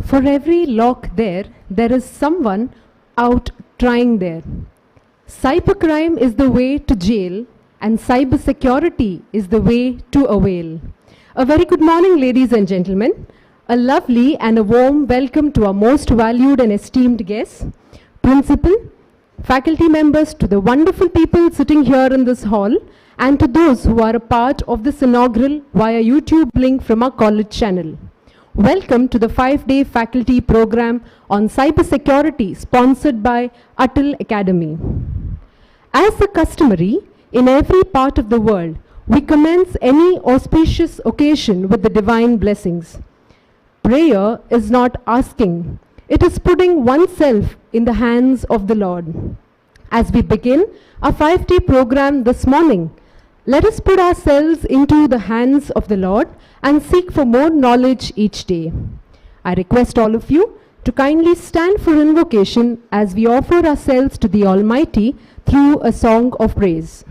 For every lock there is someone out trying there. Cybercrime is the way to jail, and cybersecurity is the way to avail. A very good morning, ladies and gentlemen. A lovely and a warm welcome to our most valued and esteemed guests, principal, faculty members, to the wonderful people sitting here in this hall, and to those who are a part of this inaugural via YouTube link from our college channel. Welcome to the 5-day faculty program on cybersecurity sponsored by Atal Academy. As the customary in every part of the world, we commence any auspicious occasion with the divine blessings. Prayer is not asking, it is putting oneself in the hands of the Lord. As we begin our 5-day program this morning, let us put ourselves into the hands of the Lord and seek for more knowledge each day. I request all of you to kindly stand for invocation as we offer ourselves to the Almighty through a song of praise.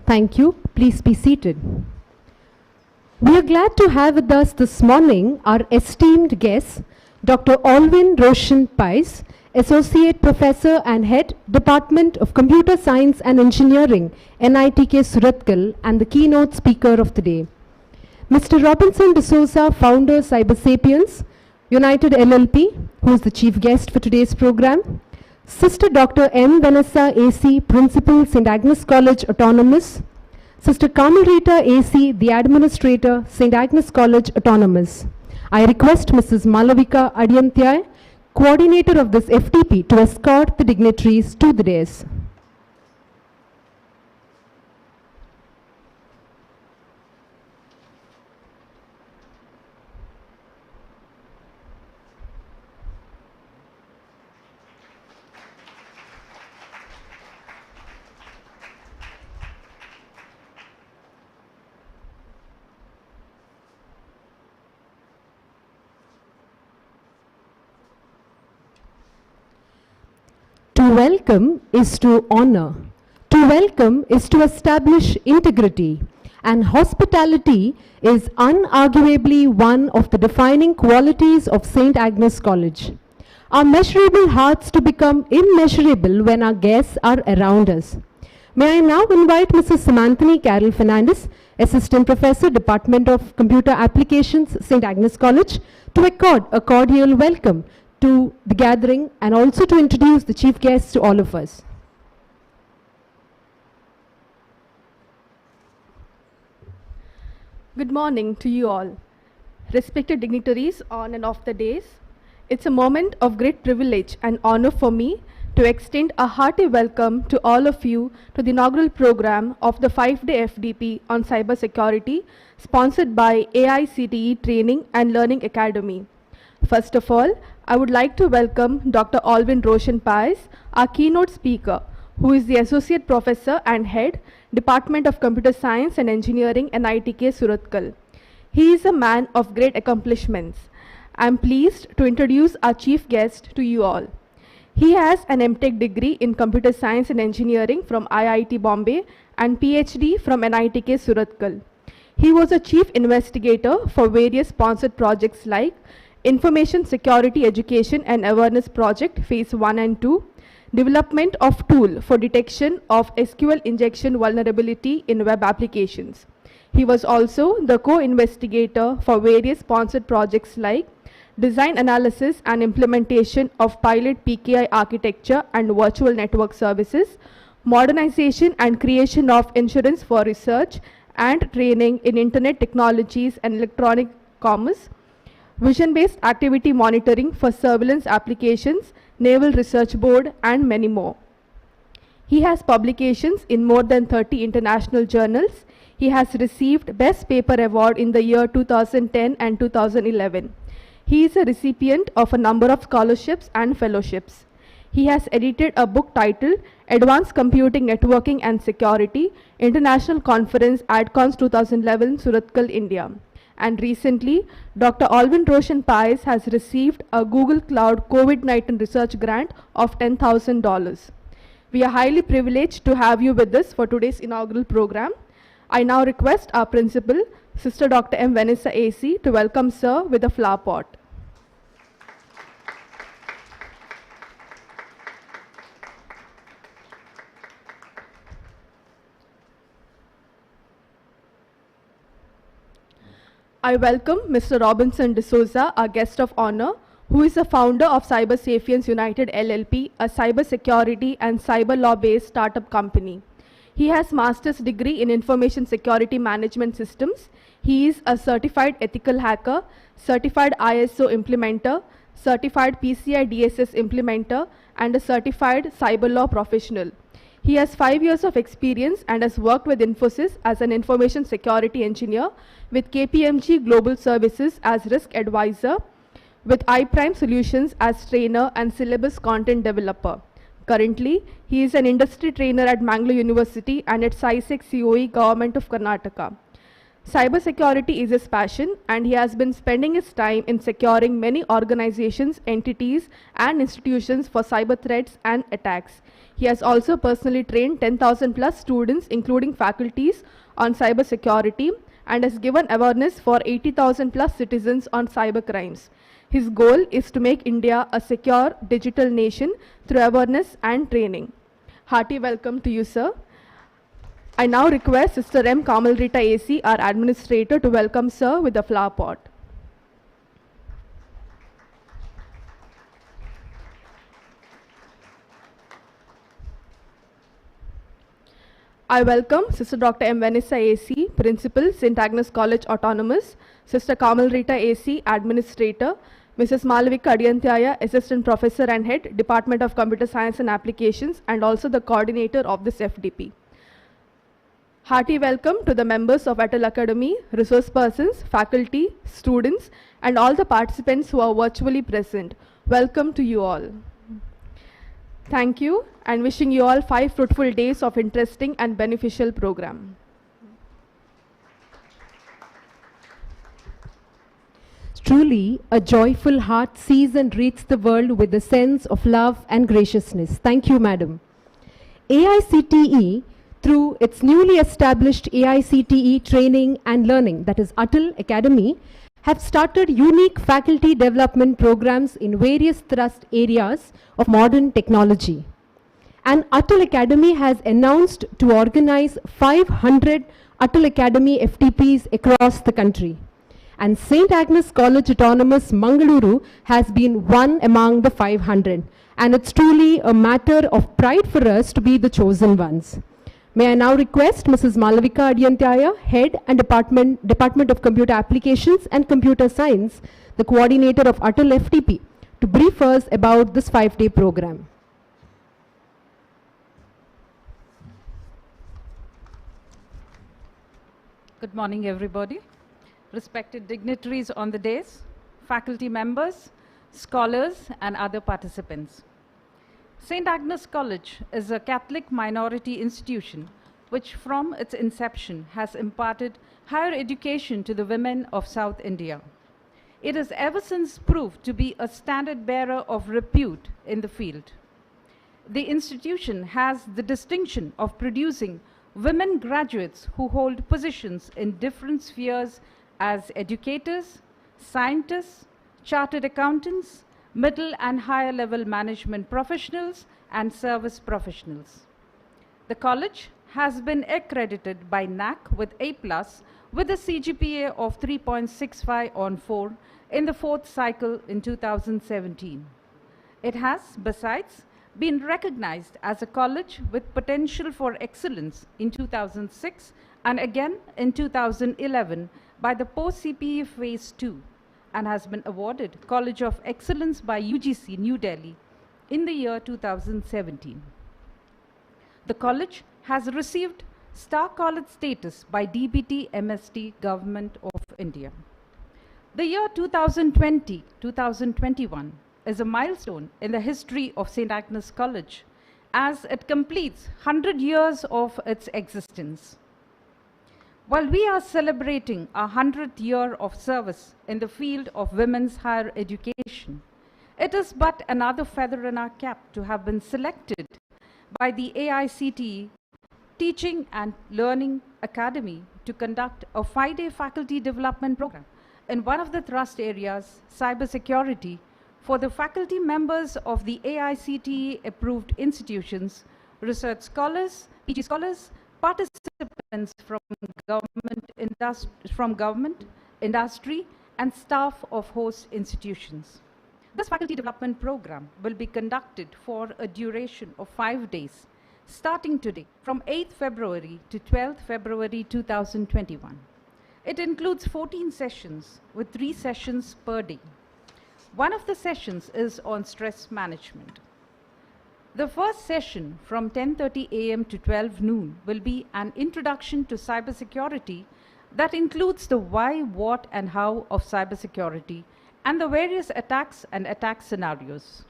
Thank you. Please be seated. We are glad to have with us this morning our esteemed guest, Dr. Alvin Roshan Pais, Associate Professor and Head, Department of Computer Science and Engineering, NITK Surathkal, and the keynote speaker of the day. Mr. Robinson D'Souza, Founder, Cyber Sapiens, United LLP, who is the chief guest for today's program. Sister Dr. M. Vanessa AC, Principal, St. Agnes College, Autonomous. Sister Kamal Rita AC, the Administrator, St. Agnes College, Autonomous. I request Mrs. Malavika Adyantyay, Coordinator of this FDP, to escort the dignitaries to the dais. To welcome is to honor. To welcome is to establish integrity. And hospitality is unarguably one of the defining qualities of St. Agnes College. Our measurable hearts to become immeasurable when our guests are around us. May I now invite Mrs. Samanthani Carol Fernandez, Assistant Professor, Department of Computer Applications, St. Agnes College, to accord a cordial welcome to the gathering and also to introduce the chief guests to all of us. Good morning to you all. Respected dignitaries on and off the days, it's a moment of great privilege and honor for me to extend a hearty welcome to all of you to the inaugural program of the 5-day FDP on cybersecurity sponsored by AICTE Training and Learning Academy. First of all, I would like to welcome Dr. Alvin Roshan Pais, our keynote speaker, who is the Associate Professor and Head, Department of Computer Science and Engineering, NITK Surathkal. He is a man of great accomplishments. I am pleased to introduce our chief guest to you all. He has an MTech degree in Computer Science and Engineering from IIT Bombay and PhD from NITK Surathkal. He was a chief investigator for various sponsored projects like Information Security Education and Awareness Project Phase 1 and 2, development of tool for detection of SQL injection vulnerability in web applications. He was also the co-investigator for various sponsored projects like design analysis and implementation of pilot PKI architecture and virtual network services, modernization and creation of insurance for research and training in internet technologies and electronic commerce, vision-based activity monitoring for surveillance applications, Naval Research Board, and many more. He has publications in more than 30 international journals. He has received Best Paper Award in the year 2010 and 2011. He is a recipient of a number of scholarships and fellowships. He has edited a book titled Advanced Computing, Networking and Security, International Conference AdCons 2011, Surathkal, India. And recently, Dr. Alvin Roshan Pais has received a Google Cloud COVID-19 research grant of $10,000. We are highly privileged to have you with us for today's inaugural program. I now request our principal, Sister Dr. M. Vanessa AC, to welcome Sir with a flower pot. I welcome Mr. Robinson D'Souza, our guest of honor, who is the founder of Cyber Sapiens United LLP, a cybersecurity and cyber law-based startup company. He has master's degree in information security management systems. He is a certified ethical hacker, certified ISO implementer, certified PCI DSS implementer, and a certified cyber law professional. He has 5 years of experience and has worked with Infosys as an information security engineer, with KPMG Global Services as risk advisor, with iPrime Solutions as trainer and syllabus content developer. Currently, he is an industry trainer at Mangaluru University and at SciSec COE, Government of Karnataka. Cybersecurity is his passion, and he has been spending his time in securing many organizations, entities, and institutions for cyber threats and attacks. He has also personally trained 10,000 plus students, including faculties, on cybersecurity, and has given awareness for 80,000 plus citizens on cyber crimes. His goal is to make India a secure digital nation through awareness and training. Hearty welcome to you, sir. I now request Sister M. Kamal Rita AC, our administrator, to welcome sir with a flower pot. I welcome Sister Dr. M. Vanessa AC, Principal, St. Agnes College Autonomous, Sister Kamal Rita AC, Administrator, Mrs. Malavika Adiyantyaya, Assistant Professor and Head, Department of Computer Science and Applications, and also the coordinator of this FDP. Hearty welcome to the members of Atal Academy, resource persons, faculty, students, and all the participants who are virtually present. Welcome to you all. Thank you, and wishing you all 5 fruitful days of interesting and beneficial program. Truly, a joyful heart sees and reads the world with a sense of love and graciousness. Thank you, Madam. AICTE, through its newly established AICTE Training and Learning, that is Atal Academy, have started unique faculty development programs in various thrust areas of modern technology. And Atal Academy has announced to organize 500 Atal Academy FTPs across the country. And St. Agnes College Autonomous Mangaluru has been one among the 500. And it's truly a matter of pride for us to be the chosen ones. May I now request Mrs. Malavika Adyantyaya, Head and Department of Computer Applications and Computer Science, the coordinator of Atal FDP, to brief us about this 5-day program. Good morning, everybody. Respected dignitaries on the dais, faculty members, scholars, and other participants. St. Agnes College is a Catholic minority institution which from its inception has imparted higher education to the women of South India. It has ever since proved to be a standard bearer of repute in the field. The institution has the distinction of producing women graduates who hold positions in different spheres as educators, scientists, chartered accountants, middle and higher level management professionals, and service professionals. The college has been accredited by NAC with A+ with a CGPA of 3.65 on 4 in the 4th cycle in 2017. It has, besides, been recognized as a college with potential for excellence in 2006 and again in 2011 by the post-CPE Phase 2 and has been awarded College of Excellence by UGC New Delhi in the year 2017. The college has received Star College status by DBT MST Government of India. The year 2020-2021 is a milestone in the history of St. Agnes College as it completes 100 years of its existence. While we are celebrating our 100th year of service in the field of women's higher education, it is but another feather in our cap to have been selected by the AICTE Teaching and Learning Academy to conduct a 5-day faculty development program in one of the thrust areas, cybersecurity, for the faculty members of the AICTE approved institutions, research scholars, PG scholars, participants from government, industry, and staff of host institutions. This faculty development program will be conducted for a duration of 5 days, starting today from 8th February to 12th February 2021. It includes 14 sessions with 3 sessions per day. One of the sessions is on stress management. The first session from 10:30 a.m. to 12 noon will be an introduction to cybersecurity that includes the why, what, and how of cybersecurity and the various attacks and attack scenarios.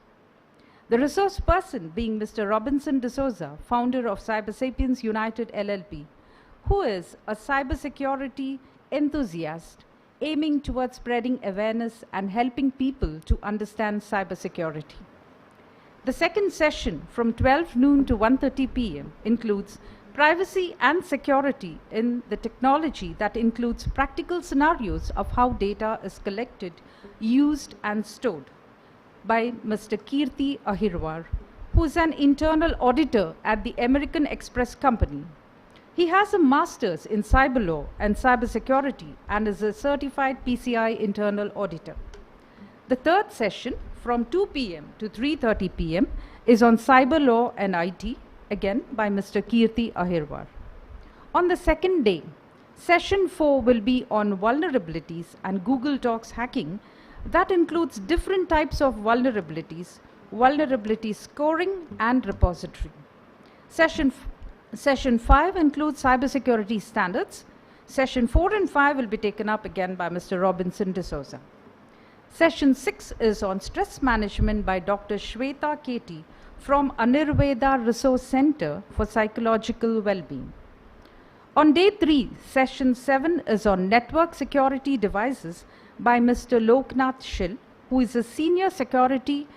The resource person being Mr. Robinson D'Souza, founder of Cybersapiens United LLP, who is a cybersecurity enthusiast aiming towards spreading awareness and helping people to understand cybersecurity. The second session from 12 noon to 1:30 p.m. includes privacy and security in the technology that includes practical scenarios of how data is collected, used, and stored by Mr. Kirti Ahirwar, who is an internal auditor at the American Express Company. He has a master's in cyber law and cybersecurity and is a certified PCI internal auditor. The third session from 2 p.m. to 3:30 p.m. is on cyber law and IT, again by Mr. Kirti Ahirwar. On the second day, session 4 will be on vulnerabilities and Google Docs hacking that includes different types of vulnerabilities, vulnerability scoring, and repository. Session 5 includes cybersecurity standards. Session 4 and 5 will be taken up again by Mr. Robinson D'Souza. Session 6 is on stress management by Dr. Shweta Keti from Anirveda Resource Center for Psychological Well-being. On day 3, session 7 is on network security devices by Mr. Loknath Shil, who is a senior security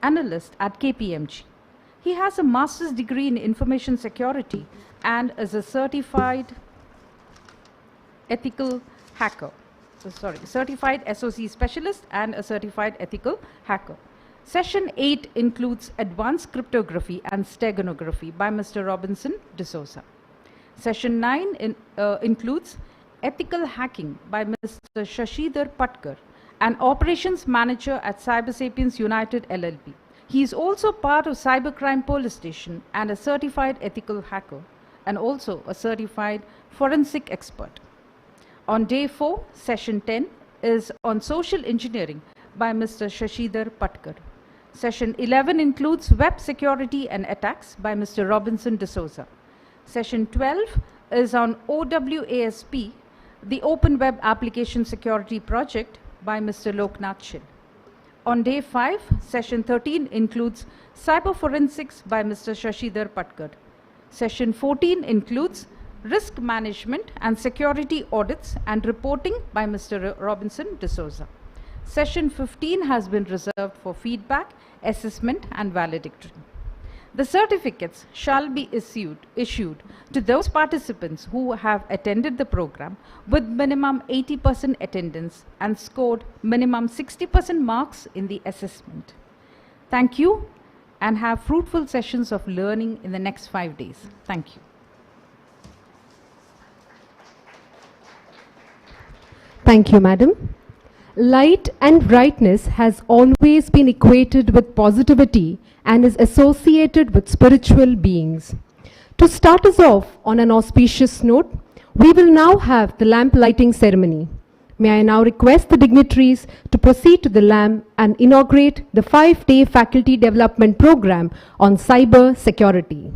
analyst at KPMG. He has a master's degree in information security and is a certified ethical hacker. Certified SOC specialist and a certified ethical hacker. Session 8 includes advanced cryptography and steganography by Mr. Robinson D'Souza. Session 9 includes ethical hacking by Mr. Shashidhar Patkar, an operations manager at Cybersapiens United LLP. He is also part of Cybercrime Police Station and a certified ethical hacker, and also a certified forensic expert. On day 4, session 10 is on social engineering by Mr. Shashidhar Patkar. Session 11 includes web security and attacks by Mr. Robinson D'Souza. Session 12 is on OWASP, the Open Web Application Security Project by Mr. Loknath Shil. On day 5, session 13 includes cyber forensics by Mr. Shashidhar Patkar. Session 14 includes risk management and security audits and reporting by Mr. Robinson D'Souza. Session 15 has been reserved for feedback, assessment and valedictory. The certificates shall be issued to those participants who have attended the program with minimum 80% attendance and scored minimum 60% marks in the assessment. Thank you and have fruitful sessions of learning in the next 5 days. Thank you. Thank you, Madam. Light and brightness has always been equated with positivity and is associated with spiritual beings. To start us off on an auspicious note, we will now have the lamp lighting ceremony. May I now request the dignitaries to proceed to the lamp and inaugurate the 5-day faculty development program on cyber security.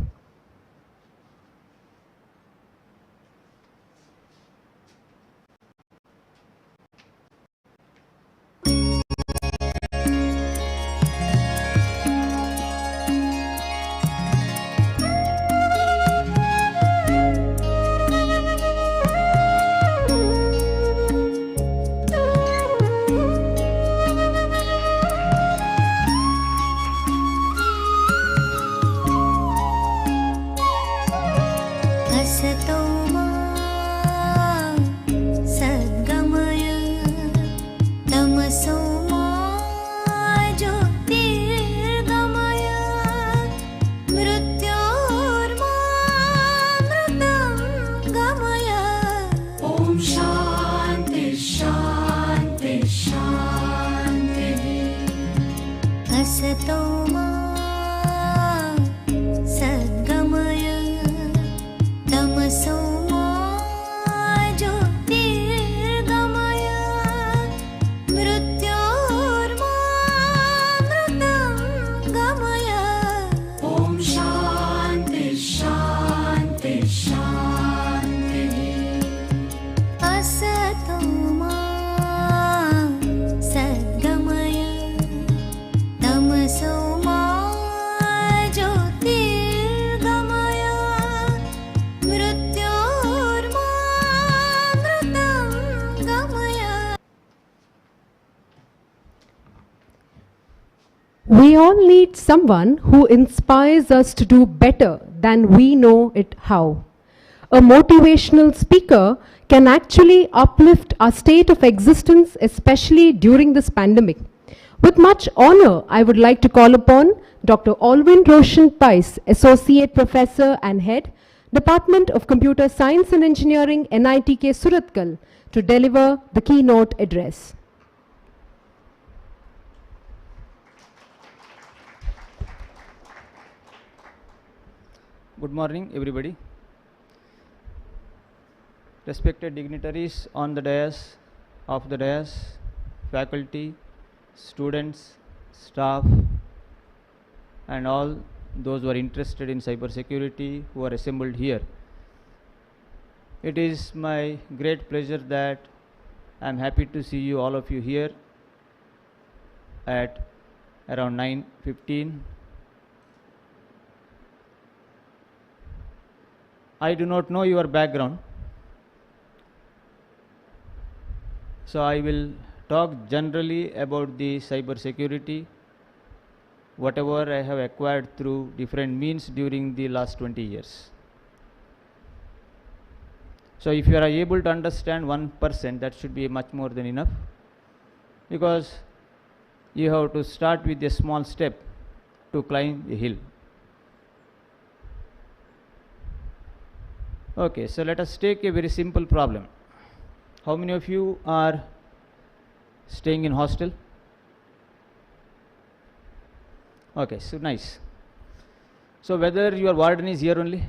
We all need someone who inspires us to do better than we know it how. A motivational speaker can actually uplift our state of existence, especially during this pandemic. With much honor, I would like to call upon Dr. Alwyn Roshan Pais, Associate Professor and Head, Department of Computer Science and Engineering, NITK Surathkal, to deliver the keynote address. Good morning, everybody. Respected dignitaries on the dais, off the dais, faculty, students, staff, and all those who are interested in cybersecurity who are assembled here. It is my great pleasure that I am happy to see you, all of you here at around 9:15. I do not know your background, so I will talk generally about the cyber security, whatever I have acquired through different means during the last 20 years. So if you are able to understand 1%, that should be much more than enough, because you have to start with a small step to climb a hill. Okay, so let us take a very simple problem. How many of you are staying in hostel? Okay, so nice. So whether your warden is here only?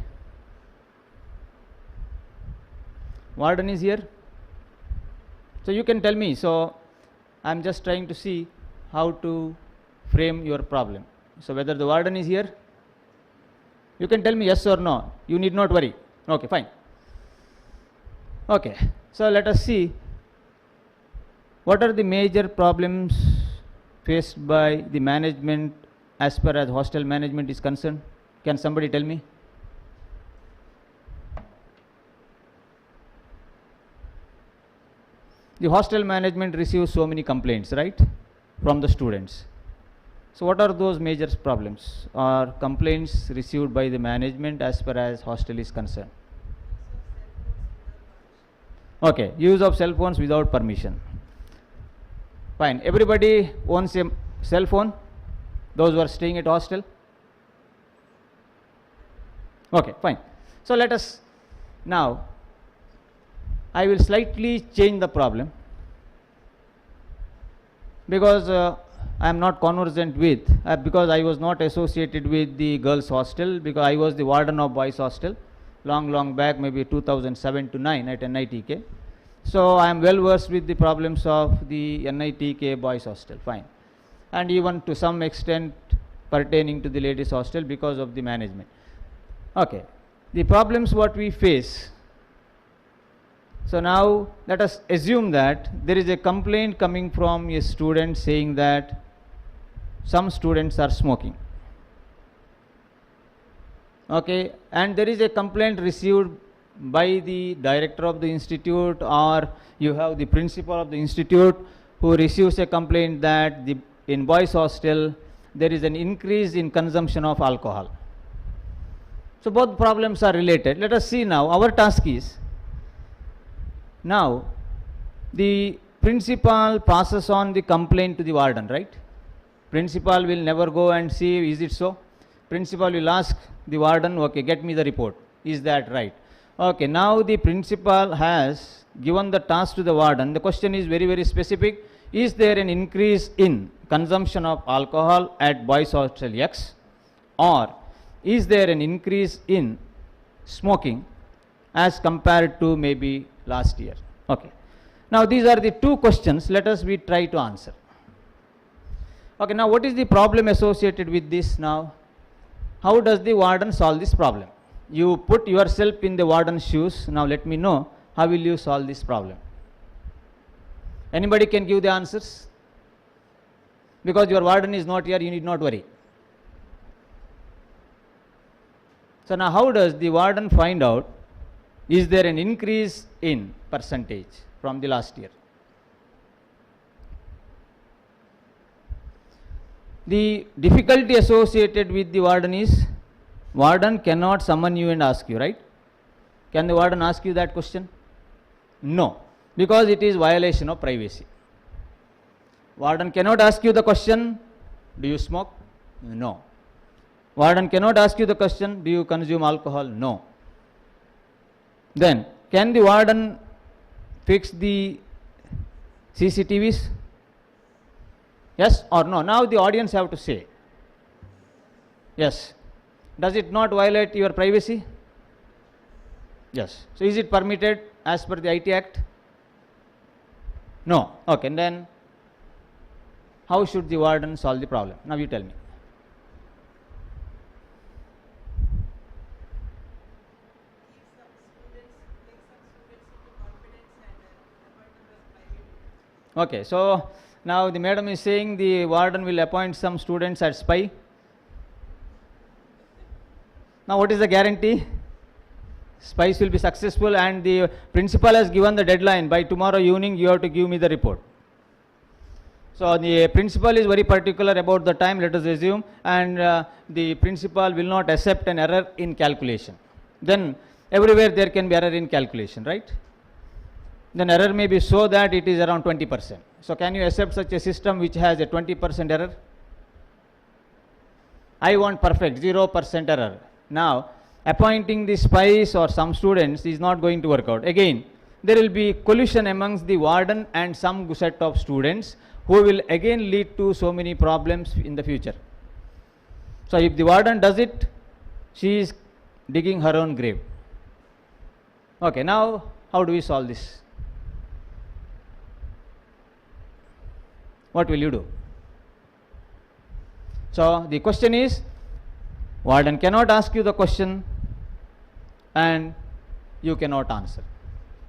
Warden is here. So you can tell me. So I am just trying to see how to frame your problem. So whether the warden is here, you can tell me yes or no. You need not worry. Okay, fine. Okay, so let us see what are the major problems faced by the management as far as hostel management is concerned. Can somebody tell me? The hostel management receives so many complaints, right, from the students. So what are those major problems or complaints received by the management as far as hostel is concerned? Okay, use of cell phones without permission. Fine. Everybody owns a cell phone? Those who are staying at hostel? Okay, fine. So let us now, I will slightly change the problem because I am not conversant with, because I was not associated with the girls hostel, because I was the warden of boys hostel long back, maybe 2007 to 9 at NITK. So I am well versed with the problems of the NITK boys hostel, fine, and even to some extent pertaining to the ladies hostel because of the management. Okay, the problems what we face. So now let us assume that there is a complaint coming from a student saying that some students are smoking. Okay, and there is a complaint received by the director of the institute, or you have the principal of the institute who receives a complaint that in boys hostel there is an increase in consumption of alcohol. So both problems are related. Let us see now. Our task is, now the principal passes on the complaint to the warden, right? Principal will never go and see, is it so? Principal will ask the warden, okay, get me the report. Is that right? Okay, now the principal has given the task to the warden. The question is very, very specific. Is there an increase in consumption of alcohol at boys hostel X, or is there an increase in smoking as compared to maybe last year? Okay. Now these are the two questions. Let us try to answer. Okay, now what is the problem associated with this now? How does the warden solve this problem? You put yourself in the warden's shoes. Now let me know, how will you solve this problem? Anybody can give the answers? Because your warden is not here, you need not worry. So now how does the warden find out, is there an increase in percentage from the last year? The difficulty associated with the warden is, warden cannot summon you and ask you, right? Can the warden ask you that question? No, because it is violation of privacy. Warden cannot ask you the question, do you smoke? No. Warden cannot ask you the question, do you consume alcohol? No. Then, can the warden fix the CCTVs? Yes or no? Now the audience have to say. Yes. Does it not violate your privacy? Yes. So is it permitted as per the IT Act? No. Okay, and then how should the warden solve the problem? Now you tell me. Okay, so now the madam is saying the warden will appoint some students as spy. Now what is the guarantee? Spies will be successful, and the principal has given the deadline, by tomorrow evening you have to give me the report. So the principal is very particular about the time, let us assume, and the principal will not accept an error in calculation. Then everywhere there can be error in calculation, right? Then error may be so that it is around 20%. So can you accept such a system which has a 20% error? I want perfect 0% error. Now appointing the spies or some students is not going to work out. Again, there will be collusion amongst the warden and some set of students who will again lead to so many problems in the future. So if the warden does it, she is digging her own grave. Okay, now How do we solve this? What will you do? So the question is, warden cannot ask you the question and you cannot answer.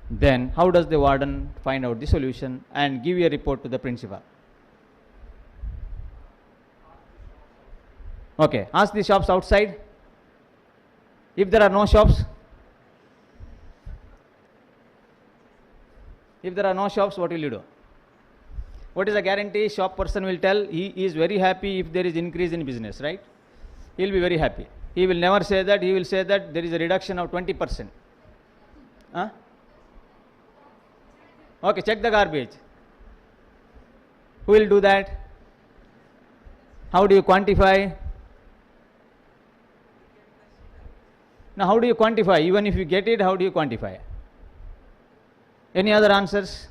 Then how does the warden find out the solution and give a report to the principal? Okay, ask the shops outside. If there are no shops, what will you do? What is the guarantee? Shop person will tell he is very happy if there is increase in business, right? He will be very happy. He will never say that. He will say that there is a reduction of 20%. Huh? Okay, check the garbage. Who will do that? How do you quantify? Now, how do you quantify? Even if you get it, how do you quantify? Any other answers?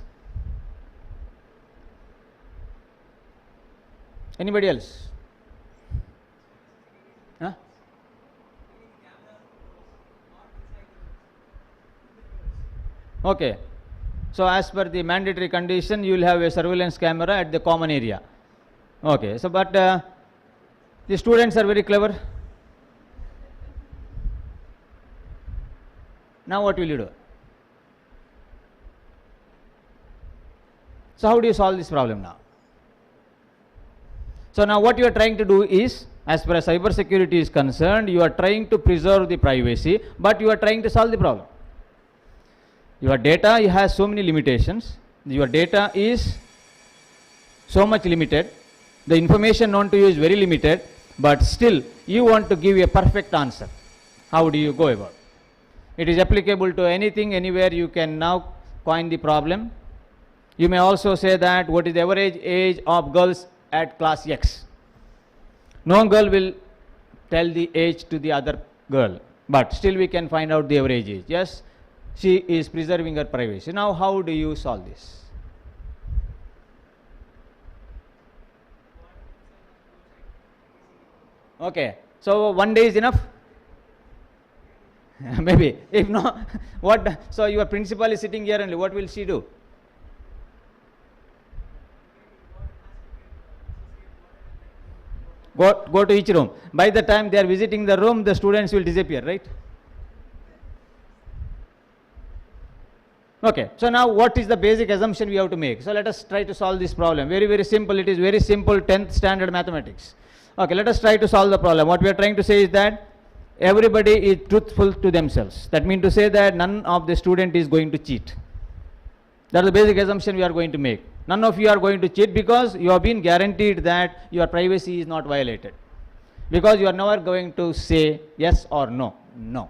Anybody else? Huh? Okay. So as per the mandatory condition, you will have a surveillance camera at the common area. Okay. So but the students are very clever. Now what will you do? So how do you solve this problem now? So now what you are trying to do is, as far as cyber security is concerned, you are trying to preserve the privacy, but you are trying to solve the problem. Your data has so many limitations. Your data is so much limited. The information known to you is very limited, but still you want to give a perfect answer. How do you go about it? It is applicable to anything, anywhere. You can now coin the problem. You may also say that what is the average age of girls at class X. No girl will tell the age to the other girl, but still we can find out the average age. Yes, she is preserving her privacy. Now how do you solve this? Okay, so 1 day is enough? Maybe. If not, what? So your principal is sitting here only. What will she do? Go to each room. By the time they are visiting the room, the students will disappear, right? Okay. So now what is the basic assumption we have to make? So let us try to solve this problem. Very, very simple. It is very simple 10th standard mathematics. Okay, let us try to solve the problem. What we are trying to say is that everybody is truthful to themselves. That means to say that none of the student is going to cheat. That is the basic assumption we are going to make. None of you are going to cheat because you have been guaranteed that your privacy is not violated. Because you are never going to say yes or no. No.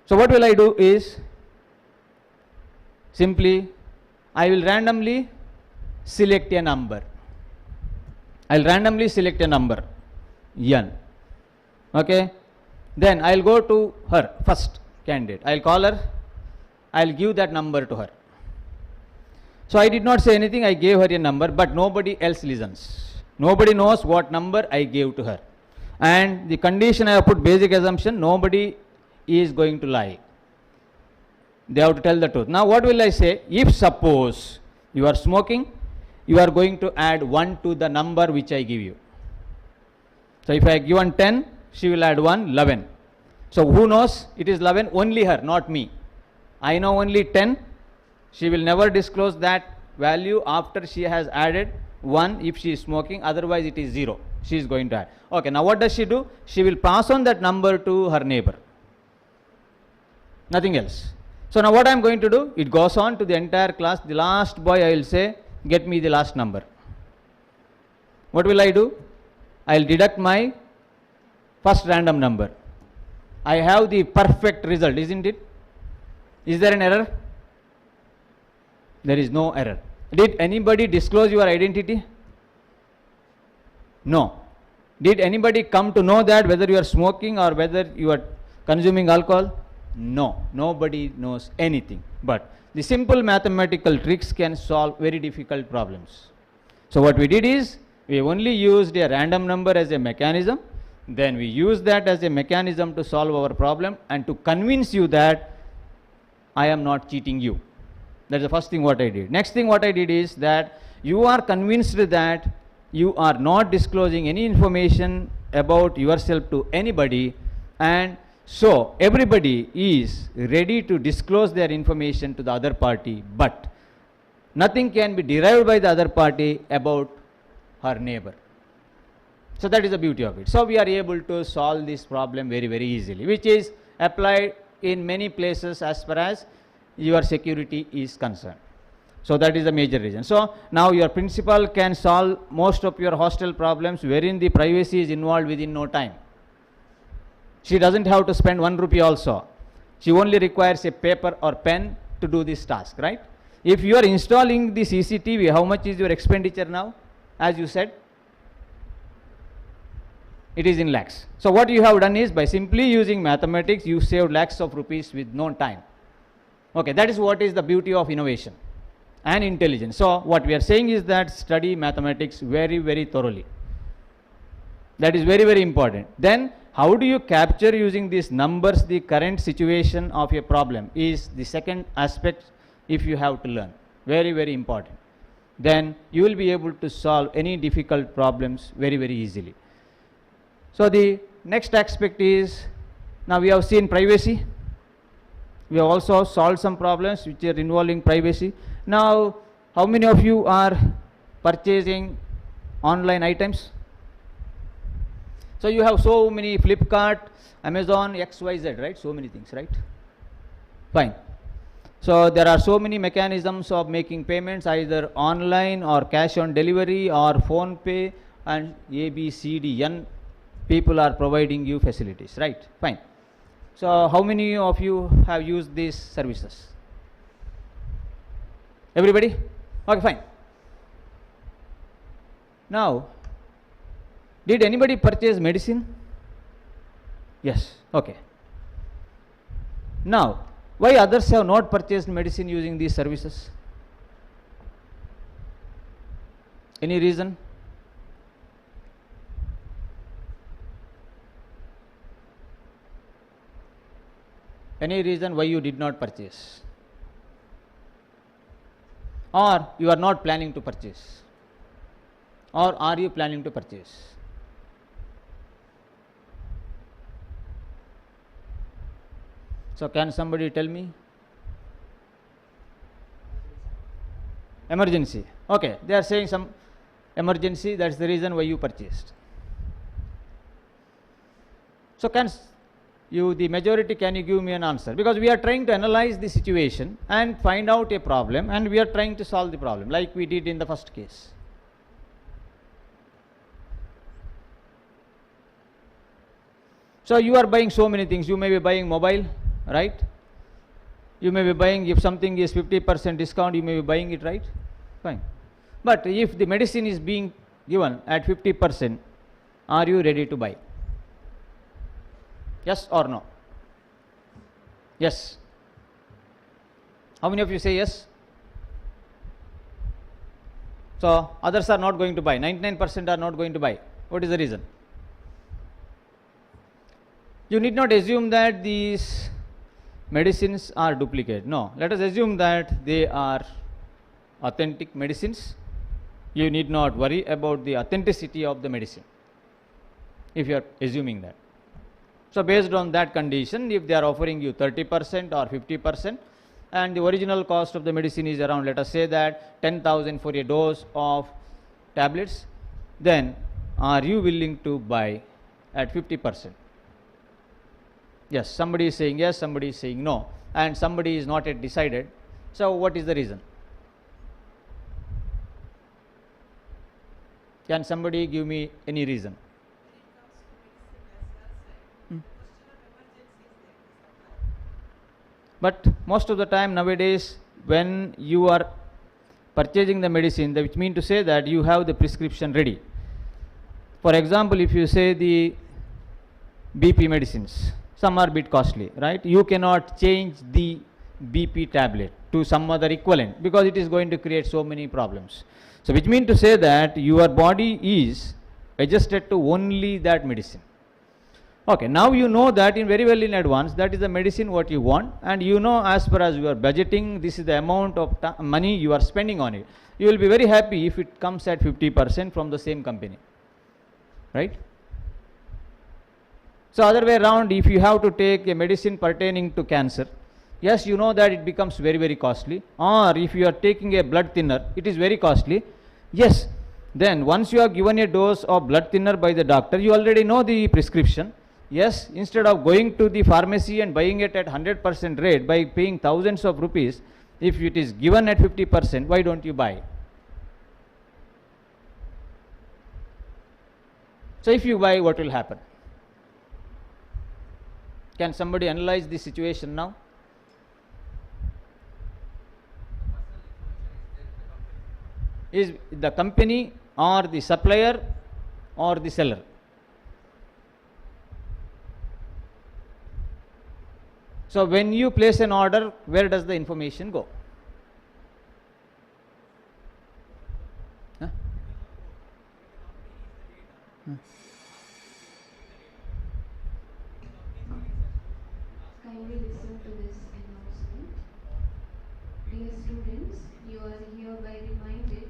So what will I do is, simply I will randomly select a number. I will randomly select a number, n. Okay. Then I will go to her, first candidate. I will call her. I will give that number to her. So I did not say anything, I gave her a number, but nobody else listens. Nobody knows what number I gave to her. And the condition I have put, basic assumption, nobody is going to lie. They have to tell the truth. Now what will I say? If suppose you are smoking, you are going to add 1 to the number which I give you. So if I given 10, she will add 1, 11. So who knows it is 11? Only her, not me. I know only 10. She will never disclose that value after she has added 1 if she is smoking, otherwise it is 0. She is going to add. Okay, now what does she do? She will pass on that number to her neighbor. Nothing else. So now what I am going to do? It goes on to the entire class. The last boy I will say, get me the last number. What will I do? I will deduct my first random number. I have the perfect result, isn't it? Is there an error? There is no error. Did anybody disclose your identity? No. Did anybody come to know that whether you are smoking or whether you are consuming alcohol? No. Nobody knows anything. But the simple mathematical tricks can solve very difficult problems. So what we did is, we only used a random number as a mechanism. Then we used that as a mechanism to solve our problem and to convince you that I am not cheating you. That's the first thing what I did. Next thing what I did is that you are convinced that you are not disclosing any information about yourself to anybody, and so everybody is ready to disclose their information to the other party, but nothing can be derived by the other party about her neighbor. So that is the beauty of it. So we are able to solve this problem very, very easily, which is applied in many places as far as your security is concerned. So that is the major reason. So now your principal can solve most of your hostel problems wherein the privacy is involved within no time. She doesn't have to spend 1 rupee also. She only requires a paper or pen to do this task, right? If you are installing the CCTV, how much is your expenditure now? As you said, it is in lakhs. So what you have done is, by simply using mathematics, you saved lakhs of rupees with no time. Okay, that is what is the beauty of innovation and intelligence. So what we are saying is that study mathematics very, very thoroughly. That is very, very important. Then how do you capture using these numbers the current situation of a problem is the second aspect if you have to learn. Very, very important. Then you will be able to solve any difficult problems very, very easily. So the next aspect is, now we have seen privacy. We have also solved some problems which are involving privacy. Now, how many of you are purchasing online items? So you have so many Flipkart, Amazon, XYZ, right? So many things, right? Fine. So there are so many mechanisms of making payments, either online or cash on delivery or phone pay, and A, B, C, D, N people are providing you facilities, right? Fine. So how many of you have used these services? Everybody? Okay, fine. Now, did anybody purchase medicine? Yes. Okay. Now, why others have not purchased medicine using these services? Any reason? Any reason why you did not purchase? Or you are not planning to purchase? Or are you planning to purchase? So can somebody tell me? Emergency. Okay, they are saying some emergency, that's the reason why you purchased. So can you, the majority, can you give me an answer? Because we are trying to analyze the situation and find out a problem, and we are trying to solve the problem like we did in the first case. So you are buying so many things. You may be buying mobile, right? You may be buying, if something is 50% discount, you may be buying it, right? Fine. But if the medicine is being given at 50%, are you ready to buy? Yes or no? Yes. How many of you say yes? So others are not going to buy. 99% are not going to buy. What is the reason? You need not assume that these medicines are duplicate. No, let us assume that they are authentic medicines. You need not worry about the authenticity of the medicine if you are assuming that. So based on that condition, if they are offering you 30% or 50%, and the original cost of the medicine is around, let us say that 10,000 for a dose of tablets, then are you willing to buy at 50%? Yes, somebody is saying yes, somebody is saying no, and somebody is not yet decided. So what is the reason? Can somebody give me any reason? But most of the time nowadays, when you are purchasing the medicine, which means to say that you have the prescription ready. For example, if you say the BP medicines, some are a bit costly, right? You cannot change the BP tablet to some other equivalent because it is going to create so many problems. So which means to say that your body is adjusted to only that medicine. Okay, now you know that in very well in advance, that is the medicine what you want, and you know as per as you are budgeting, this is the amount of money you are spending on it. You will be very happy if it comes at 50% from the same company, right? So other way around, if you have to take a medicine pertaining to cancer, yes, you know that it becomes very, very costly. Or if you are taking a blood thinner, it is very costly. Yes, then once you have given a dose of blood thinner by the doctor, you already know the prescription. Yes, instead of going to the pharmacy and buying it at 100% rate by paying thousands of rupees, if it is given at 50%, why don't you buy? So if you buy, what will happen? Can somebody analyze the situation now? Is the company or the supplier or the seller? So when you place an order, where does the information go? Huh? Kindly listen to this announcement. Dear students, you are hereby reminded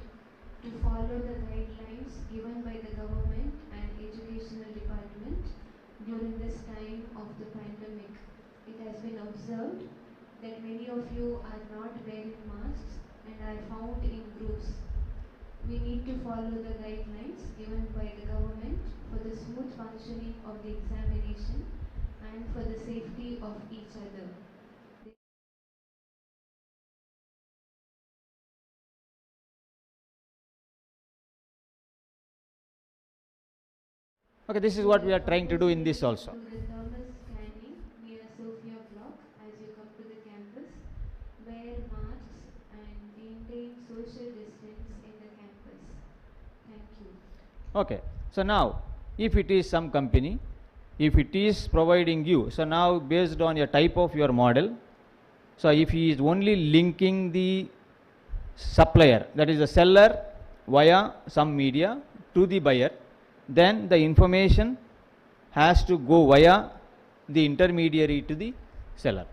to follow the guidelines given by the government and educational department during this time of the pandemic. It has been observed that many of you are not wearing masks and are found in groups. We need to follow the guidelines given by the government for the smooth functioning of the examination and for the safety of each other. Okay, this is what we are trying to do in this also. Do the thermal scanning near Sophia Block as you come to the campus. Wear masks and maintain social distance in the campus. Thank you. Okay, so now if it is some company, if it is providing you, so now based on your type of your model, so if he is only linking the supplier, that is the seller via some media to the buyer, then the information has to go via the intermediary to the seller.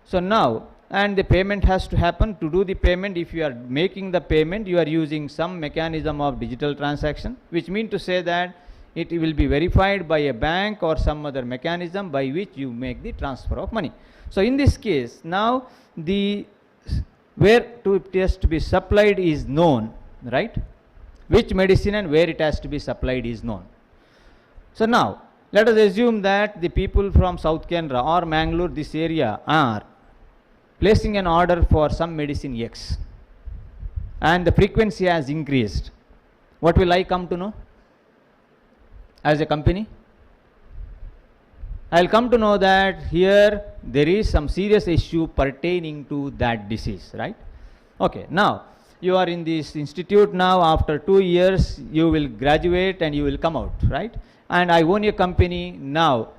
So now, and the payment has to happen. To do the payment, if you are making the payment, you are using some mechanism of digital transaction, which means to say that it will be verified by a bank or some other mechanism by which you make the transfer of money. So in this case, now the where it has to be supplied is known, right? Which medicine and where it has to be supplied is known. So now, let us assume that the people from South Canara or Mangaluru, this area, are placing an order for some medicine X, and the frequency has increased. What will I come to know as a company? I will come to know that here there is some serious issue pertaining to that disease, right? Okay, now you are in this institute now. After 2 years you will graduate and you will come out, right? And I own a company now.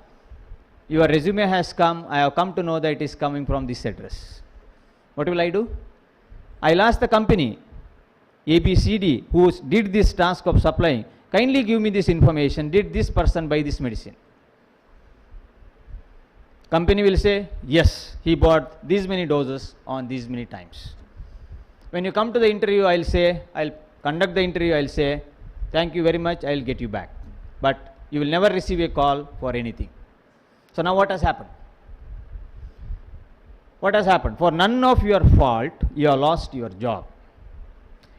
Your resume has come. I have come to know that it is coming from this address. What will I do? I will ask the company ABCD who did this task of supplying, kindly give me this information. Did this person buy this medicine? Company will say, yes, he bought these many doses on these many times. When you come to the interview, I will say, I will conduct the interview, I will say, thank you very much, I will get you back. But you will never receive a call for anything. So now what has happened? What has happened? For none of your fault, you have lost your job.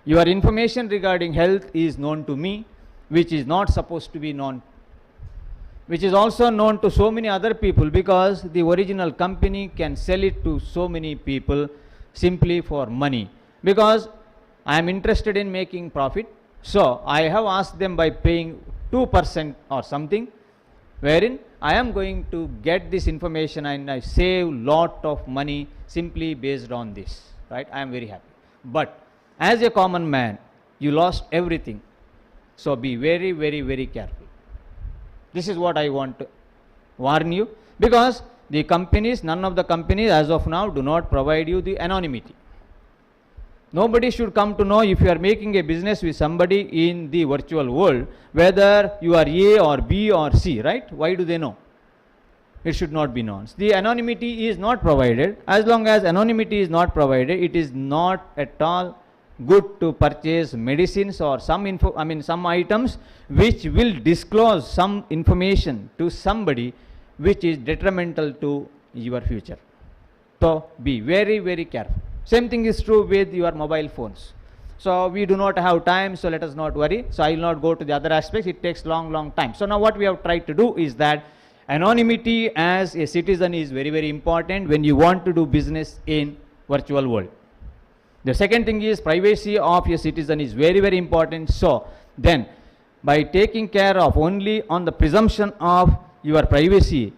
Your information regarding health is known to me, which is not supposed to be known, which is also known to so many other people, because the original company can sell it to so many people simply for money. Because I am interested in making profit, so I have asked them by paying 2% or something, wherein I am going to get this information and I save lot of money simply based on this, right? I am very happy. But as a common man, you lost everything. So be very, very, very careful. This is what I want to warn you, because the companies, none of the companies as of now do not provide you the anonymity. Nobody should come to know if you are making a business with somebody in the virtual world, whether you are A or B or C, right? Why do they know? it should not be known. The anonymity is not provided. As long as anonymity is not provided, it is not at all good to purchase medicines or some some items which will disclose some information to somebody which is detrimental to your future. So be very, very careful. Same thing is true with your mobile phones. So we do not have time, so let us not worry. So I will not go to the other aspects. It takes long time. So now what we have tried to do is that anonymity as a citizen is very, very important when you want to do business in virtual world. The second thing is privacy of a citizen is very, very important. So then by taking care of only on the presumption of your privacy,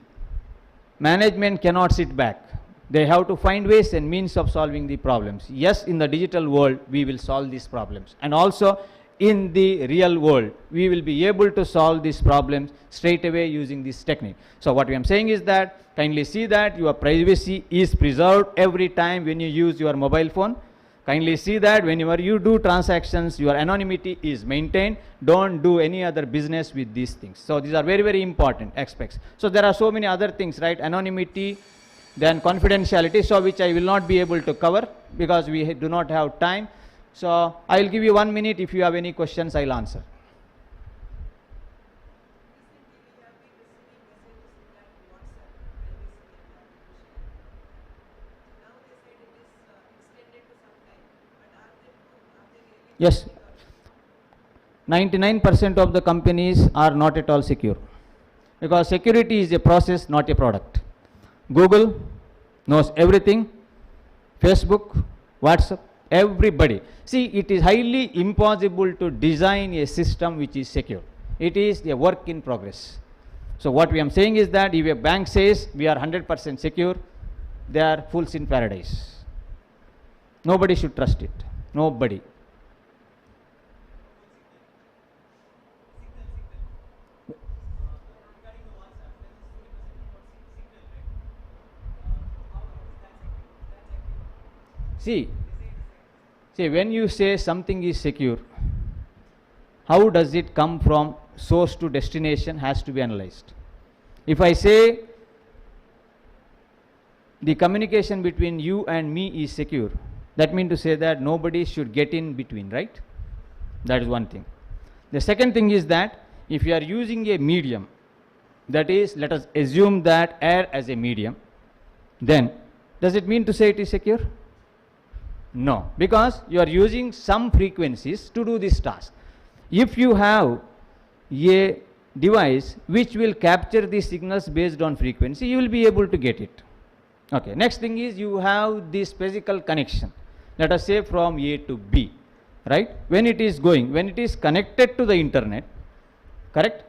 management cannot sit back. They have to find ways and means of solving the problems. Yes, in the digital world, we will solve these problems. And also in the real world, we will be able to solve these problems straight away using this technique. So what I am saying is that kindly see that your privacy is preserved every time when you use your mobile phone. Kindly see that whenever you do transactions, your anonymity is maintained. Don't do any other business with these things. So these are very, very important aspects. So there are so many other things, right? Anonymity, then confidentiality, so which I will not be able to cover because we do not have time. So I will give you 1 minute. If you have any questions, I will answer. Yes, 99% of the companies are not at all secure because security is a process, not a product. Google knows everything, Facebook, WhatsApp, everybody. See, it is highly impossible to design a system which is secure. It is a work in progress. So what we are saying is that if a bank says we are 100% secure, they are fools in paradise. Nobody should trust it. Nobody. See, when you say something is secure, how does it come from source to destination has to be analyzed. If I say the communication between you and me is secure, that means to say that nobody should get in between, right? That is one thing. The second thing is that if you are using a medium, that is, let us assume that air as a medium, then does it mean to say it is secure? No, because you are using some frequencies to do this task. If you have a device which will capture the signals based on frequency, you will be able to get it. Okay, next thing is you have this physical connection, let us say from A to B, right? When it is going, when it is connected to the internet, correct?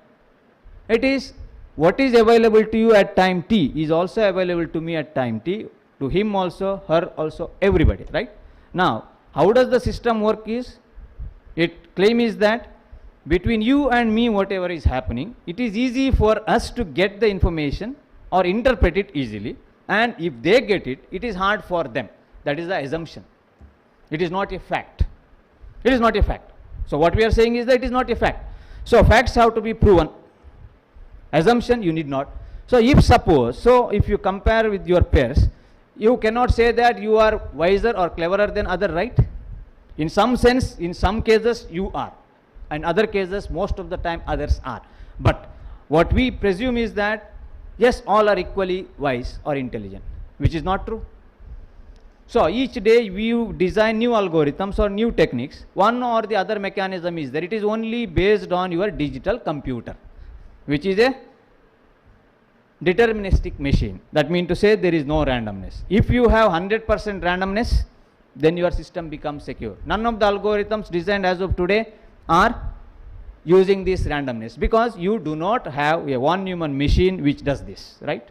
It is what is available to you at time t is also available to me at time t, to him also, her also, everybody, right? Now, how does the system work is, it claim is that between you and me whatever is happening, it is easy for us to get the information or interpret it easily, and if they get it, it is hard for them. That is the assumption. It is not a fact. It is not a fact. So what we are saying is that it is not a fact. So facts have to be proven. Assumption you need not. So if suppose, so if you compare with your peers, you cannot say that you are wiser or cleverer than other, right? In some sense, in some cases you are, and other cases most of the time others are. But what we presume is that yes, all are equally wise or intelligent, which is not true. So each day we design new algorithms or new techniques. One or the other mechanism is there. It is only based on your digital computer, which is a deterministic machine. That means to say there is no randomness. If you have 100% randomness, then your system becomes secure. None of the algorithms designed as of today are using this randomness, because you do not have a one human machine which does this, right?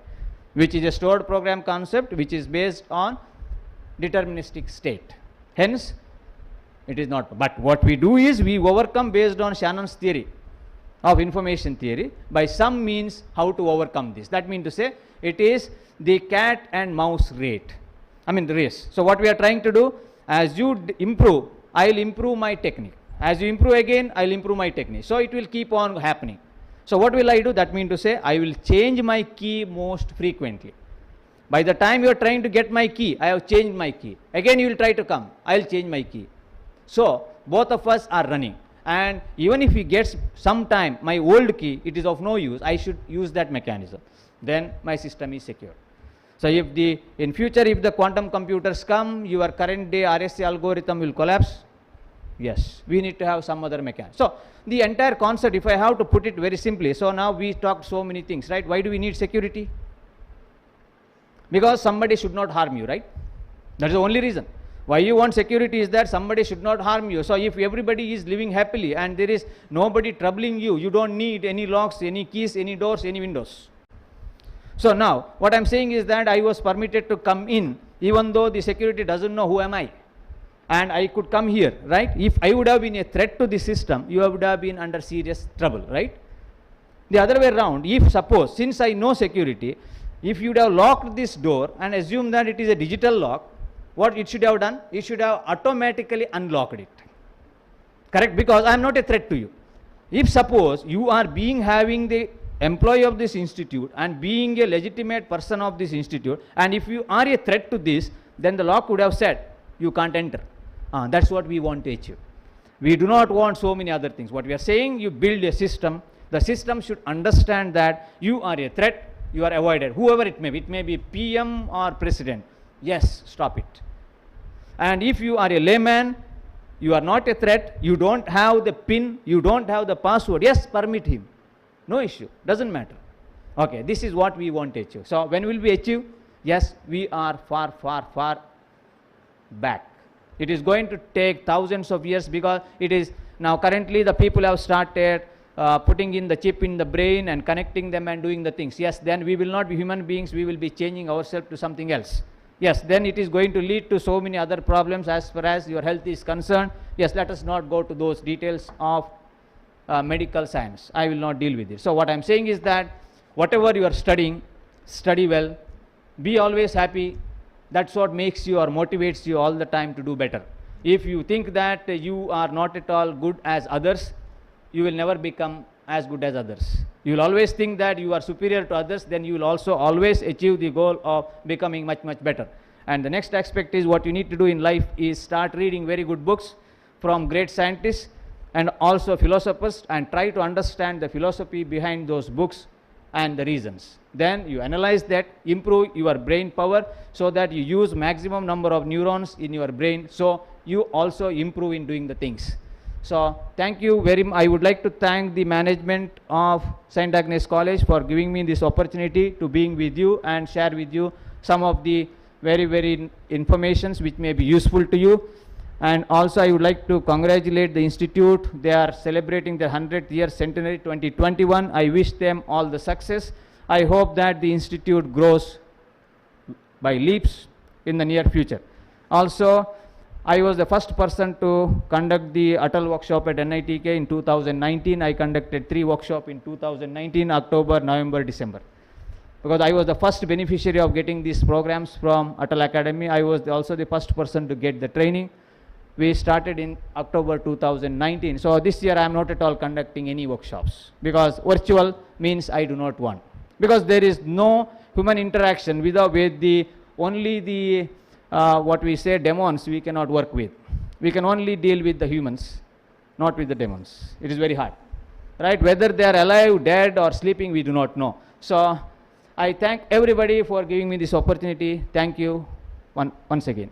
Which is a stored program concept which is based on deterministic state. Hence, it is not. But what we do is we overcome based on Shannon's theory of information theory by some means how to overcome this. That means to say it is the cat and mouse rate. I mean the race. So what we are trying to do, as you improve, I will improve my technique. As you improve again, I will improve my technique. So it will keep on happening. So what will I do? That means to say, I will change my key most frequently. By the time you are trying to get my key, I have changed my key. Again you will try to come, I will change my key. So both of us are running. And even if he gets some time my old key, it is of no use, I should use that mechanism. Then my system is secure. So if in future if the quantum computers come, your current day RSA algorithm will collapse. Yes, we need to have some other mechanism. So the entire concept, if I have to put it very simply, so now we talked so many things, right? Why do we need security? Because somebody should not harm you, right? That is the only reason. Why you want security is that somebody should not harm you. So if everybody is living happily and there is nobody troubling you, you don't need any locks, any keys, any doors, any windows. So now what I am saying is that I was permitted to come in even though the security doesn't know who am I. And I could come here, right? If I would have been a threat to the system, you would have been under serious trouble, right? The other way around, if suppose, since I know security, if you would have locked this door and assume that it is a digital lock, what it should have done? It should have automatically unlocked it. Correct? Because I am not a threat to you. If suppose you are having the employee of this institute and being a legitimate person of this institute, and if you are a threat to this, then the lock would have said, you can't enter. That's what we want to achieve. We do not want so many other things. What we are saying, you build a system. The system should understand that you are a threat, you are avoided, whoever it may be PM or president. Yes, stop it. And if you are a layman, you are not a threat, you don't have the PIN, you don't have the password, yes, permit him. No issue, doesn't matter. Okay, this is what we want to achieve. So when will we achieve? Yes, we are far, far, far back. It is going to take thousands of years because it is now currently the people have started putting in the chip in the brain and connecting them and doing the things. Yes, then we will not be human beings, we will be changing ourselves to something else. Yes, then it is going to lead to so many other problems as far as your health is concerned. Yes, let us not go to those details of medical science. I will not deal with it. So what I am saying is that whatever you are studying, study well, be always happy. That's what makes you or motivates you all the time to do better. If you think that you are not at all good as others, you will never become as good as others. You will always think that you are superior to others, then you will also always achieve the goal of becoming much, much better. And the next aspect is what you need to do in life is start reading very good books from great scientists and also philosophers, and try to understand the philosophy behind those books and the reasons. Then you analyze that, improve your brain power so that you use maximum number of neurons in your brain, so you also improve in doing the things. So thank you very much. I would like to thank the management of St. Agnes College for giving me this opportunity to being with you and share with you some of the very, very informations which may be useful to you. And also I would like to congratulate the institute. They are celebrating their 100th year centenary 2021. I wish them all the success. I hope that the institute grows by leaps in the near future. Also, I was the first person to conduct the Atal workshop at NITK in 2019. I conducted 3 workshops in 2019, October, November, December. Because I was the first beneficiary of getting these programs from Atal Academy. I was also the first person to get the training. We started in October 2019. So this year I am not at all conducting any workshops because virtual means I do not want. Because there is no human interaction with only the what we say demons we cannot work with. We can only deal with the humans, not with the demons. It is very hard, right? Whether they are alive, dead or sleeping, we do not know. So I thank everybody for giving me this opportunity. Thank you once again.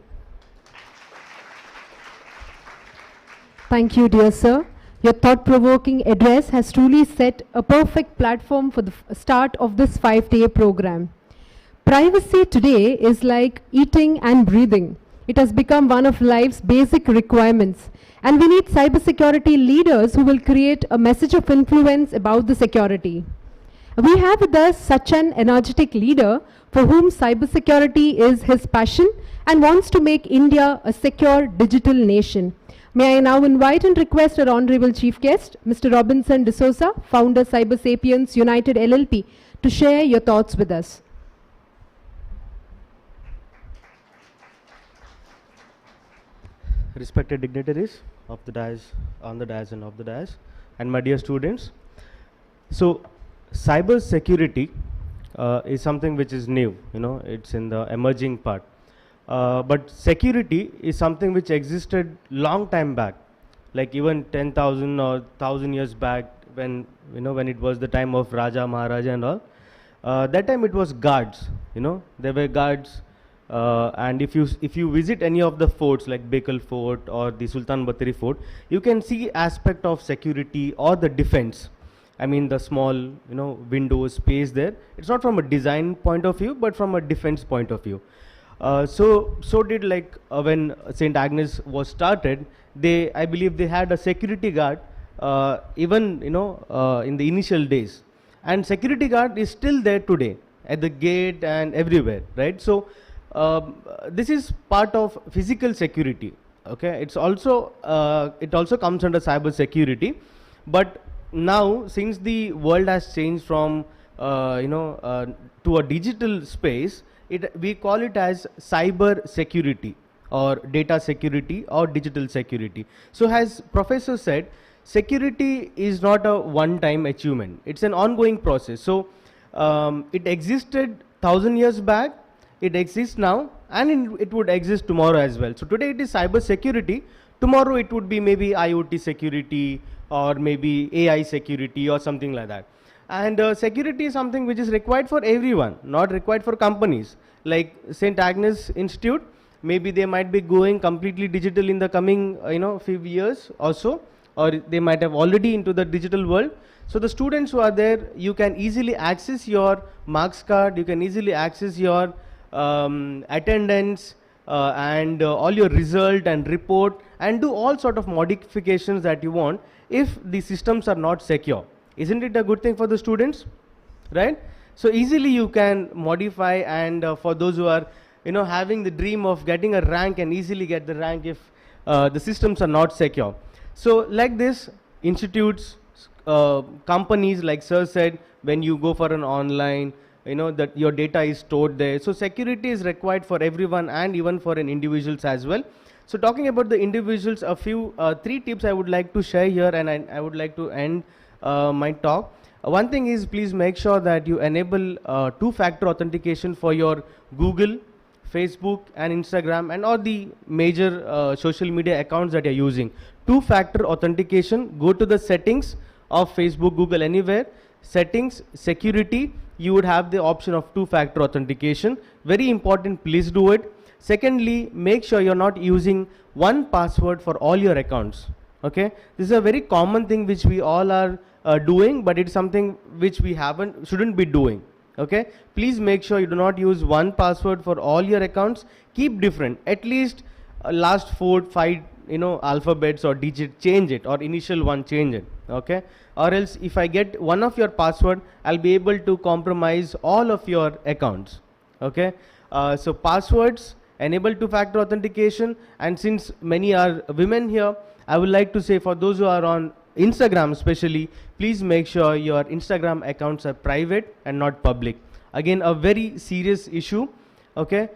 Thank you, dear sir. Your thought-provoking address has truly set a perfect platform for the start of this 5-day program. Privacy today is like eating and breathing. It has become one of life's basic requirements. And we need cybersecurity leaders who will create a message of influence about the security. We have with us such an energetic leader for whom cybersecurity is his passion and wants to make India a secure digital nation. May I now invite and request our Honorable Chief Guest, Mr. Robinson D'Souza, founder Cyber Sapiens United LLP, to share your thoughts with us. Respected dignitaries of the dais, on the dais and off the dais, and my dear students, So cyber security is something which is new, it's in the emerging part. But security is something which existed long time back, like even 10,000 or 1,000 years back, when when it was the time of Raja, Maharaja and all. That time it was guards, there were guards, and if you visit any of the forts like Bekal Fort or the Sultan Batari Fort, you can see aspect of security or the defense. I mean the small window space there. It's not from a design point of view, but from a defense point of view. So did like when St. Agnes was started, I believe they had a security guard even in the initial days, and security guard is still there today at the gate and everywhere, right? So this is part of physical security. Okay, it also comes under cyber security, but now since the world has changed from to a digital space, we call it as cyber security or data security or digital security. So as professor said, security is not a one-time achievement, it's an ongoing process. So it existed 1,000 years back, it exists now, and it would exist tomorrow as well. So today it is cyber security, tomorrow it would be maybe IoT security or maybe AI security or something like that. And security is something which is required for everyone, not required for companies. Like St. Agnes Institute, maybe they might be going completely digital in the coming few years or so, or they might have already into the digital world. So the students who are there, you can easily access your marks card, you can easily access your attendance and all your result and report, and do all sort of modifications that you want if the systems are not secure. Isn't it a good thing for the students, right? So easily you can modify, and for those who are having the dream of getting a rank, and easily get the rank if the systems are not secure. So like this, institutes, companies, like sir said, when you go for an online, that your data is stored there. So security is required for everyone, and even for an individuals as well. So talking about the individuals, a few 3 tips I would like to share here, and I would like to end my talk. One thing is, please make sure that you enable 2-factor authentication for your Google, Facebook and Instagram, and all the major social media accounts that you're using. 2-factor authentication, go to the settings of Facebook, Google, anywhere, settings, security, you would have the option of 2-factor authentication. Very important, please do it. Secondly, make sure you're not using one password for all your accounts. Okay, this is a very common thing which we all are doing, but it's something which we shouldn't be doing. Okay, please make sure you do not use one password for all your accounts. Keep different, at least last 4, 5 alphabets or digit, change it, or initial one, change it. Okay, or else if I get one of your password, I'll be able to compromise all of your accounts. Okay, so passwords, enable 2-factor authentication. And since many are women here, I would like to say, for those who are on Instagram especially, please make sure your Instagram accounts are private and not public. Again, a very serious issue. Okay,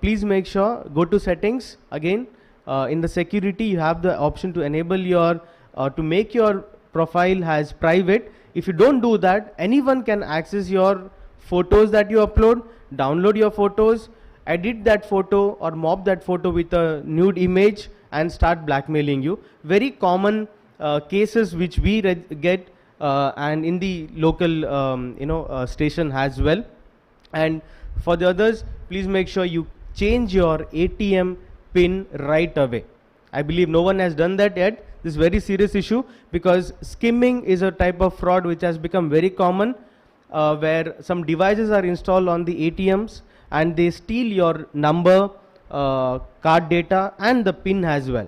please make sure, go to settings. Again, in the security, you have the option to enable your to make your profile as private. If you don't do that, anyone can access your photos that you upload, download your photos, edit that photo or mock that photo with a nude image, and start blackmailing you. Very common cases which we get and in the local station as well. And for the others, please make sure you change your ATM pin right away. I believe no one has done that yet. This is a very serious issue, because skimming is a type of fraud which has become very common, where some devices are installed on the ATMs and they steal your number, card data and the pin as well.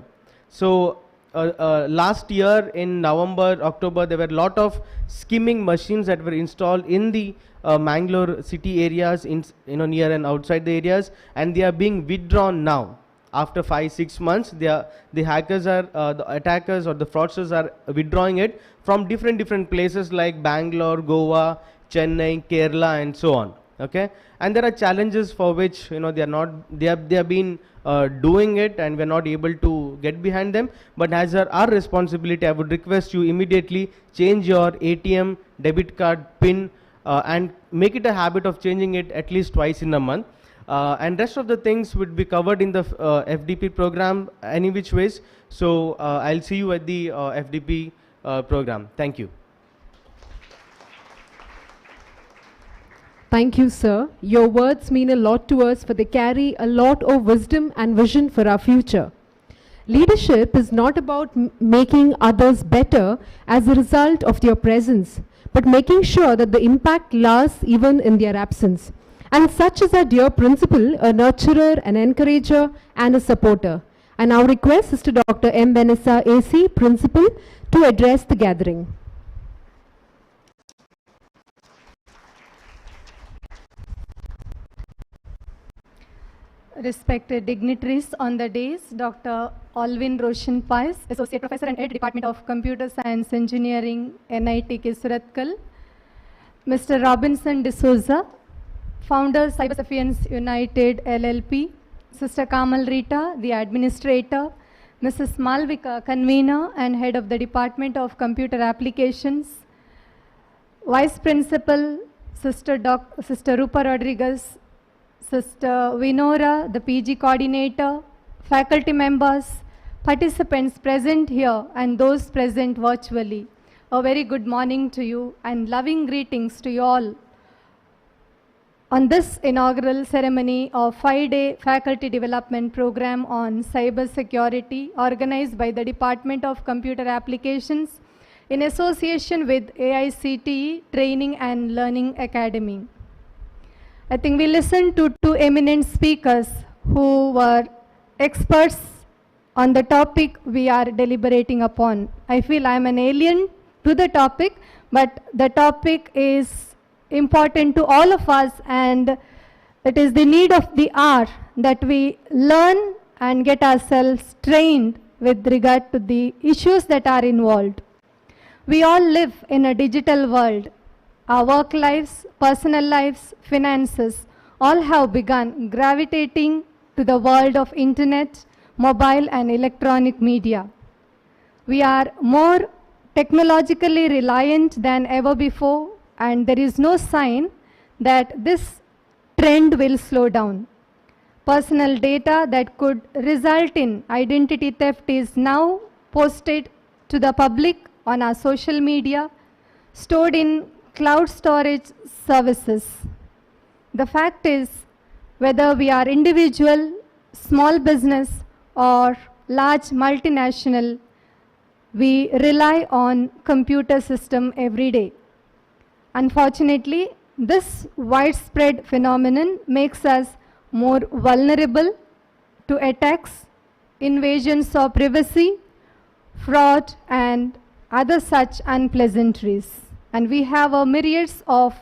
So last year in November, October, there were a lot of skimming machines that were installed in the Mangaluru city areas, in near and outside the areas, and they are being withdrawn now. After 5-6 months, the hackers are, the attackers or the fraudsters are withdrawing it from different places like Bangalore, Goa, Chennai, Kerala and so on. Okay, and there are challenges for which, you know, they have been doing it, and we're not able to get behind them. But as our responsibility, I would request you immediately change your ATM debit card pin and make it a habit of changing it at least twice in a month. And rest of the things would be covered in the FDP program any which ways. So I'll see you at the FDP program. Thank you. Thank you, sir. Your words mean a lot to us, for they carry a lot of wisdom and vision for our future. Leadership is not about making others better as a result of your presence, but making sure that the impact lasts even in their absence. And such is our dear principal, a nurturer, an encourager, and a supporter. I now request Sister Dr. M. Vanessa AC, Principal, to address the gathering. Respected dignitaries on the dais, Dr. Alvin Roshan Pais, Associate Professor and Head Department of Computer Science Engineering, NIT Kisuratkal, Mr. Robinson D'Souza, Founder Cyber Sapiens United LLP, Sister Kamal Rita, the Administrator, Mrs. Malvika, Convener and Head of the Department of Computer Applications, Vice Principal, Sister Rupa Rodriguez, Sister Vinora, the PG Coordinator, faculty members, participants present here and those present virtually. A very good morning to you and loving greetings to you all on this inaugural ceremony of 5-day faculty development program on cyber security organized by the Department of Computer Applications in association with AICTE Training and Learning Academy. I think we listened to two eminent speakers who were experts on the topic we are deliberating upon. I feel I am an alien to the topic, but the topic is important to all of us, and it is the need of the hour that we learn and get ourselves trained with regard to the issues that are involved. We all live in a digital world. Our work lives, personal lives, finances, all have begun gravitating to the world of internet, mobile and electronic media. We are more technologically reliant than ever before, and there is no sign that this trend will slow down. Personal data that could result in identity theft is now posted to the public on our social media, stored in cloud storage services. The fact is, whether we are individual, small business or large multinational, we rely on computer system every day. Unfortunately, this widespread phenomenon makes us more vulnerable to attacks, invasions of privacy, fraud and other such unpleasantries. And we have a myriads of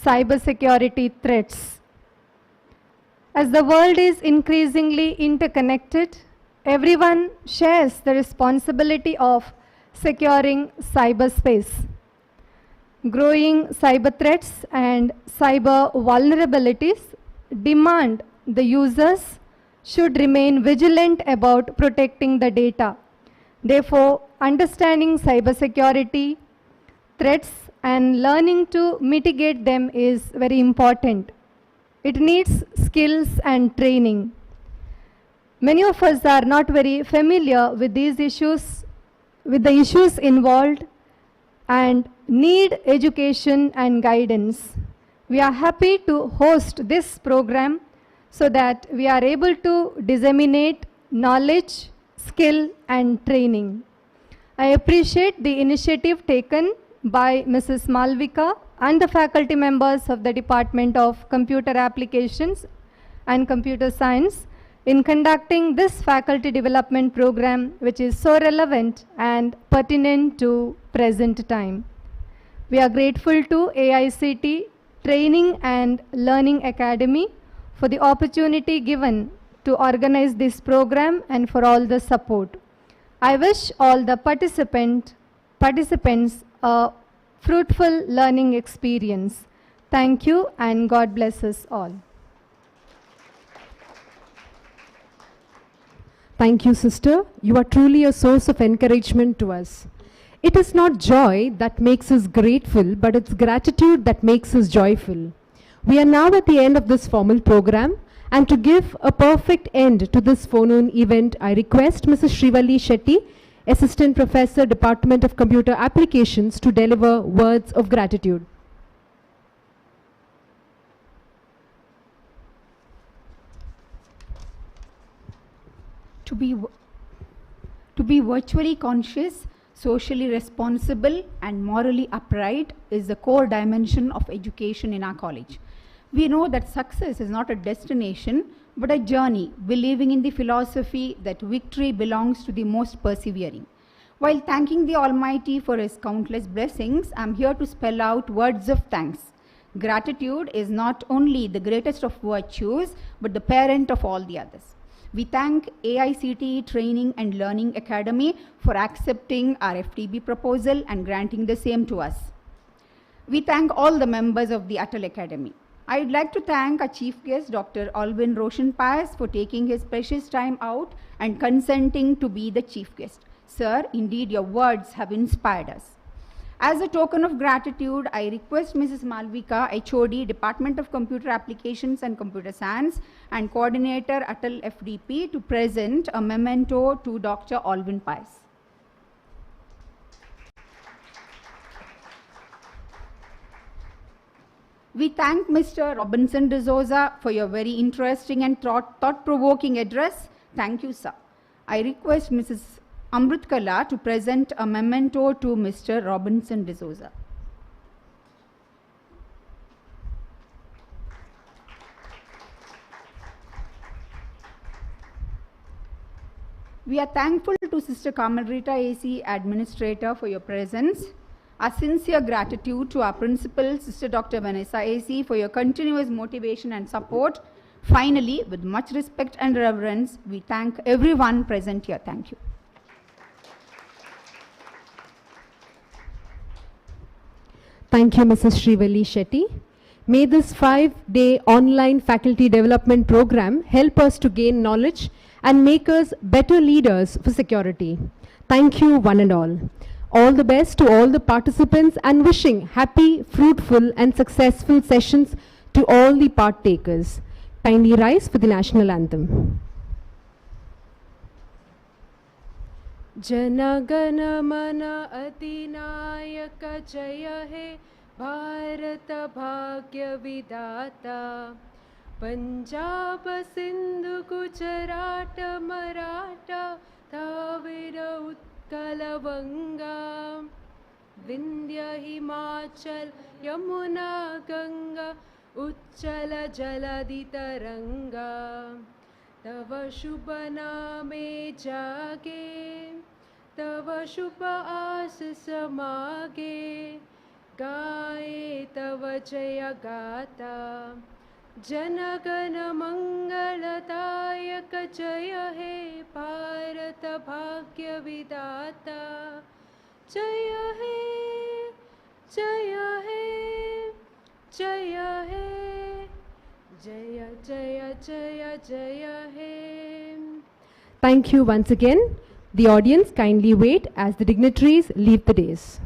cybersecurity threats. As the world is increasingly interconnected, everyone shares the responsibility of securing cyberspace. Growing cyber threats and cyber vulnerabilities demand the users should remain vigilant about protecting the data. Therefore, understanding cybersecurity threats and learning to mitigate them is very important. It needs skills and training. Many of us are not very familiar with these issues, with the issues involved, and need education and guidance. We are happy to host this program so that we are able to disseminate knowledge, skill and training. I appreciate the initiative taken by Mrs. Malvika and the faculty members of the Department of Computer Applications and Computer Science in conducting this faculty development program, which is so relevant and pertinent to present time. We are grateful to AICTE Training and Learning Academy for the opportunity given to organize this program and for all the support. I wish all the participants a fruitful learning experience. Thank you and God bless us all. Thank you, sister. You are truly a source of encouragement to us. It is not joy that makes us grateful, but it's gratitude that makes us joyful. We are now at the end of this formal program, and to give a perfect end to this forenoon event, I request Mrs. Srivalli Shetty, Assistant Professor, Department of Computer Applications, to deliver words of gratitude. To be virtually conscious, socially responsible, and morally upright is the core dimension of education in our college. We know that success is not a destination, but a journey, believing in the philosophy that victory belongs to the most persevering. While thanking the Almighty for His countless blessings, I am here to spell out words of thanks. Gratitude is not only the greatest of virtues, but the parent of all the others. We thank AICTE Training and Learning Academy for accepting our FDP proposal and granting the same to us. We thank all the members of the Atal Academy. I would like to thank our chief guest, Dr. Alvin Roshan Pius, for taking his precious time out and consenting to be the chief guest. Sir, indeed your words have inspired us. As a token of gratitude, I request Mrs. Malvika, HOD, Department of Computer Applications and Computer Science, and Coordinator Atal FDP to present a memento to Dr. Alvin Pius. We thank Mr. Robinson D'Souza for your very interesting and thought-provoking address. Thank you, sir. I request Mrs. Amrit Kala to present a memento to Mr. Robinson D'Souza. We are thankful to Sister Kamalrita AC, Administrator, for your presence. Our sincere gratitude to our principal, Sister Dr. Vanessa AC, for your continuous motivation and support. Finally, with much respect and reverence, we thank everyone present here. Thank you. Thank you, Mrs. Srivalli Shetty. May this 5-day online faculty development program help us to gain knowledge and make us better leaders for security. Thank you, one and all. All the best to all the participants and wishing happy, fruitful and successful sessions to all the partakers. Kindly rise for the national anthem. Janagana mana adinayaka jaya he Bharata bhagya vidata Punjab Sindhu Gujarat Maratha Thavira Utkala Vanga Vindhya Himachal Yamuna Ganga Uchala Jaladi Taranga Tava Shubha Name Jage Tava Shubha Asis Mage Gaye Tava Jaya Gata Janagana Mangalatayaka Jaya He Bharata Bhagya Vidata Jaya He Jaya He Jaya He Jaya Jaya Jaya Jaya He. Thank you once again. The audience kindly wait as the dignitaries leave the dais.